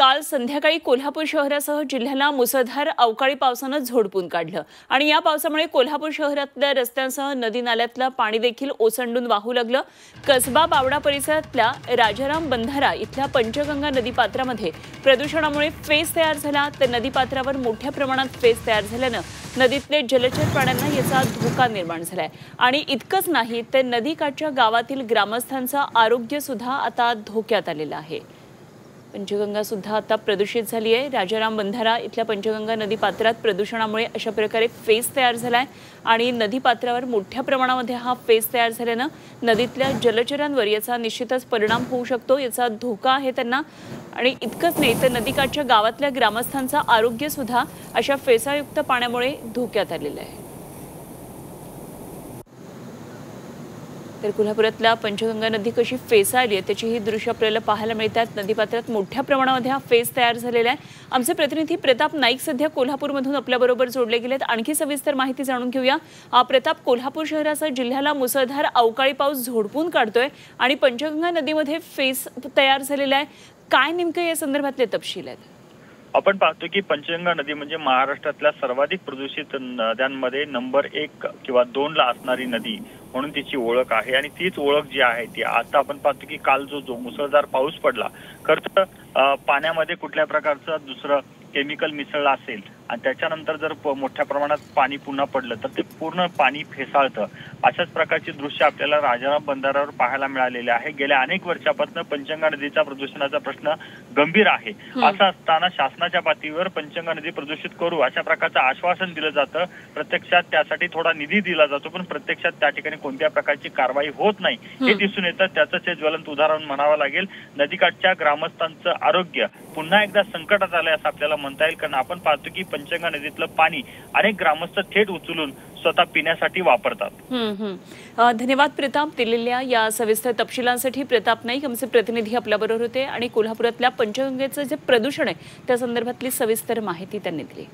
काल संध्याकाळी कोल्हापूर शहरासह जिल्ह्याला मुसळधार अवकाळी पावसानं झोडपून काढलं आणि या पावसामुळे कोल्हापूर शहरातल्या रस्त्यांसह नदी नाल्यातलं पाणी देखील ओसंडून वाहू लागलं। कसबा बावडा परिसरातल्या राजाराम बंधारा इथल्या पंचगंगा नदीपात्रामध्ये प्रदूषणामुळे फेस तयार झाला, तर नदीपात्रावर मोठ्या प्रमाणात फेस तयार झाल्यानं नदीतले जलचर प्राण्यांना याचा धोका निर्माण झालाय। आणि इतकंच नाही तर नदीकाठच्या गावातील ग्रामस्थांचं आरोग्य सुद्धा आता धोक्यात आलेलं आहे। पंचगंगा सुद्धा आता प्रदूषित झाली आहे। राजाराम बंधारा इथल्या पंचगंगा नदीपात्रात प्रदूषणामुळे अशा प्रकारे फेस तयार झालाय आणि नदीपात्रावर मोठ्या प्रमाणामध्ये हा फेस तयार झाल्यानं नदीतल्या जलचरांवर याचा निश्चितच परिणाम होऊ शकतो, याचा धोका आहे त्यांना। आणि इतकंच नाही तर नदीकाठच्या गावातल्या ग्रामस्थांचं आरोग्य सुद्धा अशा फेसायुक्त पाण्यामुळे धोक्यात आलेलं आहे। तर कोल्हापुरातल्या पंचगंगा नदी कशी फेसाळली आहे त्याची ही दृश्य आपल्याला पाहायला मिळतात। नदीपात्रात मोठ्या प्रमाणामध्ये हा फेस तयार झालेला आहे। आमचे प्रतिनिधी प्रताप नाईक सध्या कोल्हापूरमधून आपल्याबरोबर जोडले गेलेत। आणखी सविस्तर माहिती जाणून घेऊया। प्रताप, कोल्हापूर शहरासह जिल्ह्याला मुसळधार अवकाळी पाऊस झोडपून काढतोय आणि पंचगंगा नदीमध्ये फेस तयार झालेला आहे, काय नेमकं या संदर्भातले तपशील आहेत? आपण पाहतो की पंचगंगा नदी म्हणजे महाराष्ट्रातल्या सर्वाधिक प्रदूषित नद्यांमध्ये नंबर 1 किंवा 2 ला असणारी नदी म्हणून तिची ओळख आहे। आणि तीच ओळख जी आहे ती आता आपण पाहतो की काल जो मुसळधार पाऊस पडला, खरं तर पाण्यामध्ये कुठल्या प्रकारचं दुसरं केमिकल मिसळलं असेल आणि त्याच्यानंतर जर मोठ्या प्रमाणात पाणी पुन्हा पडलं तर ते पूर्ण पाणी फेसाळतं। अशाच प्रकारची दृश्य आपल्याला राजाराम बंधाऱ्यावर पाहायला मिळालेले आहे। गेल्या अनेक वर्षापासून पंचगंगा नदीचा प्रदूषणाचा प्रश्न गंभीर आहे। असं असताना शासनाच्या पातळीवर पंचगंगा नदी प्रदूषित करू अशा प्रकारचं आश्वासन दिलं जातं, प्रत्यक्षात त्यासाठी थोडा निधी दिला जातो, पण प्रत्यक्षात त्या ठिकाणी कोणत्या प्रकारची कारवाई होत नाही हे दिसून येतं। त्याचंच हे ज्वलंत उदाहरण म्हणावं लागेल। नदीकाठच्या ग्रामस्थांचं आरोग्य पुन्हा एकदा संकटात आलंय असं आपल्याला म्हणता येईल, कारण आपण पाहतो की पंचगंगा नदीतलं पाणी अनेक ग्रामस्थ थेट उचलून स्वतः पिण्यासाठी वापरतात। धन्यवाद प्रताप, दिलेल्या या सविस्तर तपशिलांसाठी। प्रताप नाईक आमचे प्रतिनिधी आपल्याबरोबर होते आणि कोल्हापुरातल्या पंचगंगेचं जे प्रदूषण आहे त्या संदर्भातली सविस्तर माहिती त्यांनी दिली।